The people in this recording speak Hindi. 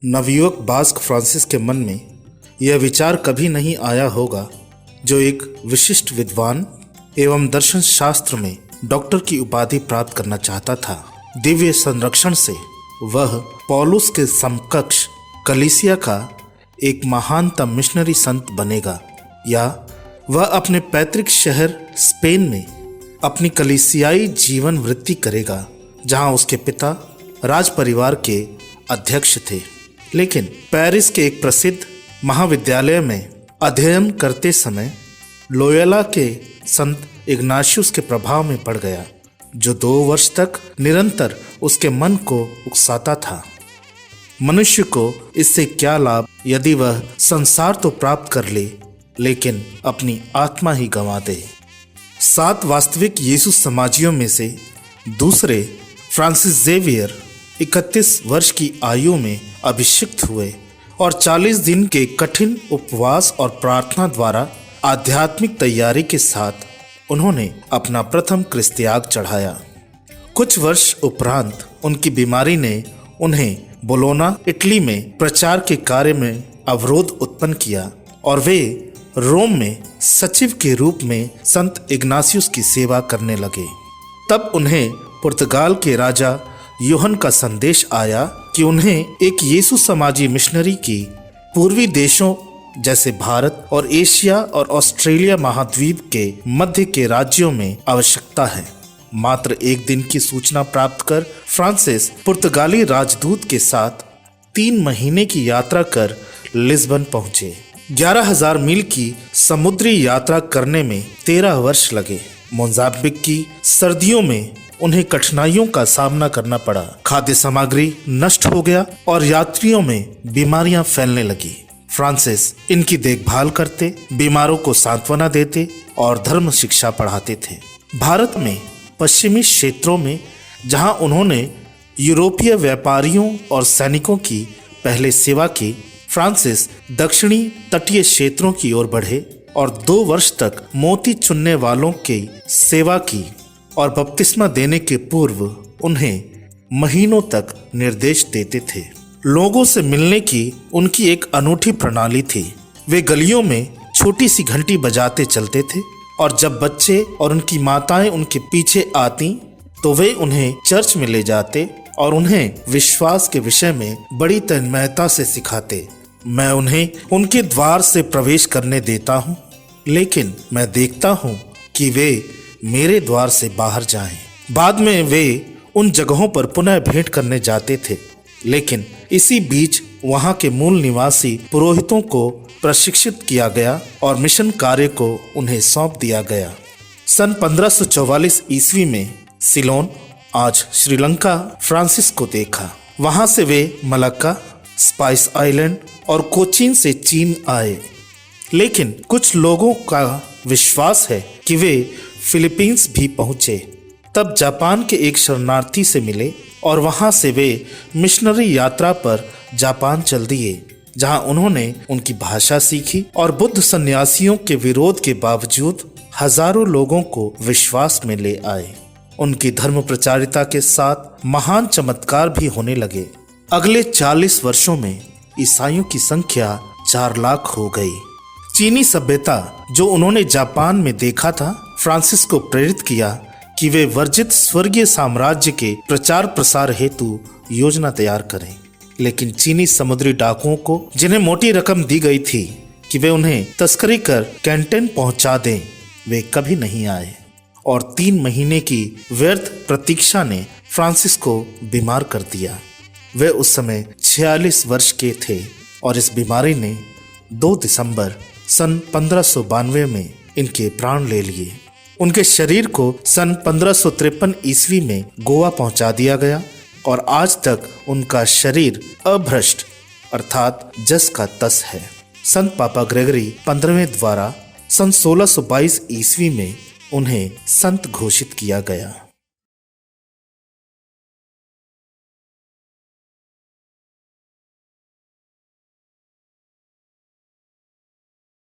नवयुवक बास्क फ्रांसिस के मन में यह विचार कभी नहीं आया होगा जो एक विशिष्ट विद्वान एवं दर्शन शास्त्र में डॉक्टर की उपाधि प्राप्त करना चाहता था। दिव्य संरक्षण से वह पौलुस के समकक्ष कलीसिया का एक महानतम मिशनरी संत बनेगा, या वह अपने पैतृक शहर स्पेन में अपनी कलीसियाई जीवन वृत्ति करेगा, जहां उसके पिता राज परिवार के अध्यक्ष थे, लेकिन पेरिस के एक प्रसिद्ध महाविद्यालय में अध्ययन करते समय लोयोला के संत इग्नाशियस के प्रभाव में पड़ गया, जो 2 वर्ष तक निरंतर उसके मन को उकसाता था। मनुष्य को इससे क्या लाभ यदि वह संसार तो प्राप्त कर ले, लेकिन अपनी आत्मा ही गंवा दे। 7 वास्तविक यीशु समाजियों में से दूसरे फ्रांसिस जेवियर 31 वर्ष की आयु में अभिषिक्त हुए और 40 दिन के कठिन उपवास और प्रार्थना द्वारा आध्यात्मिक तैयारी के साथ उन्होंने अपना प्रथम क्रिस्त्याग चढ़ाया। कुछ वर्ष उपरांत उनकी बीमारी ने उन्हें बोलोना, इटली में प्रचार के कार्य में अवरोध उत्पन्न किया और वे रोम में सचिव के रूप में संत इग्नाशियस की सेवा करने लगे। तब उन्हें पुर्तगाल के राजा यूहन का संदेश आया कि उन्हें एक यीशु समाजी मिशनरी की पूर्वी देशों जैसे भारत और एशिया और ऑस्ट्रेलिया महाद्वीप के मध्य के राज्यों में आवश्यकता है। मात्र 1 दिन की सूचना प्राप्त कर फ्रांसिस पुर्तगाली राजदूत के साथ 3 महीने की यात्रा कर लिस्बन पहुंचे। 11,000 मील की समुद्री यात्रा करने में 13 वर्ष लगे। मोजाम्बिक की सर्दियों में उन्हें कठिनाइयों का सामना करना पड़ा। खाद्य सामग्री नष्ट हो गया और यात्रियों में बीमारियां फैलने लगी। फ्रांसिस इनकी देखभाल करते, बीमारों को सांत्वना देते और धर्म शिक्षा पढ़ाते थे। भारत में पश्चिमी क्षेत्रों में जहां उन्होंने यूरोपीय व्यापारियों और सैनिकों की पहले सेवा की, फ्रांसिस दक्षिणी तटीय क्षेत्रों की ओर बढ़े और 2 वर्ष तक मोती चुनने वालों की सेवा की और बपतिस्मा देने के पूर्व उन्हें महीनों तक निर्देश देते थे। लोगों से मिलने की उनकी एक अनूठी प्रणाली थी। वे गलियों में छोटी सी घंटी बजाते चलते थे और जब बच्चे और उनकी माताएं उनके पीछे आती तो वे उन्हें चर्च में ले जाते और उन्हें विश्वास के विषय में बड़ी तन्मयता से सिखाते। मैं उन्हें उनके द्वार से प्रवेश करने देता हूँ, लेकिन मैं देखता हूँ कि वे मेरे द्वार से बाहर जाएं। बाद में वे उन जगहों पर पुनः भेंट करने जाते थे, लेकिन इसी बीच वहां के मूल निवासी पुरोहितों को प्रशिक्षित किया गया और मिशन कार्य को उन्हें सौंप दिया गया। सन 1544 ईस्वी में सिलोन, आज श्रीलंका, फ्रांसिस को देखा। वहां से वे मलक्का, स्पाइस आइलैंड और कोचीन से चीन आए, लेकिन कुछ लोगों का विश्वास है कि वे फिलीपींस भी पहुंचे। तब जापान के एक शरणार्थी से मिले और वहां से वे मिशनरी यात्रा पर जापान चल दिए, जहां उन्होंने उनकी भाषा सीखी और बुद्ध सन्यासियों के विरोध के बावजूद हजारों लोगों को विश्वास में ले आए। उनकी धर्म प्रचारिता के साथ महान चमत्कार भी होने लगे। अगले 40 वर्षों में ईसाइयों की संख्या 4 लाख हो गई। चीनी सभ्यता जो उन्होंने जापान में देखा था, फ्रांसिस को प्रेरित किया कि वे वर्जित स्वर्गीय साम्राज्य के प्रचार प्रसार हेतु योजना तैयार करें। लेकिन चीनी समुद्री डाकुओं को, जिन्हें मोटी रकम दी गई थी कि वे उन्हें तस्करी कर कैंटन पहुंचा दें, वे कभी नहीं आए और 3 महीने की व्यर्थ प्रतीक्षा ने फ्रांसिस को बीमार कर दिया। वे उस समय 46 वर्ष के थे और इस बीमारी ने 2 दिसंबर सन 1592 में इनके प्राण ले लिए। उनके शरीर को सन 1553 ईस्वी में गोवा पहुंचा दिया गया और आज तक उनका शरीर अभ्रष्ट अर्थात जस का तस है। संत पापा ग्रेगरी 15वें द्वारा सन 1622 ईस्वी में उन्हें संत घोषित किया गया।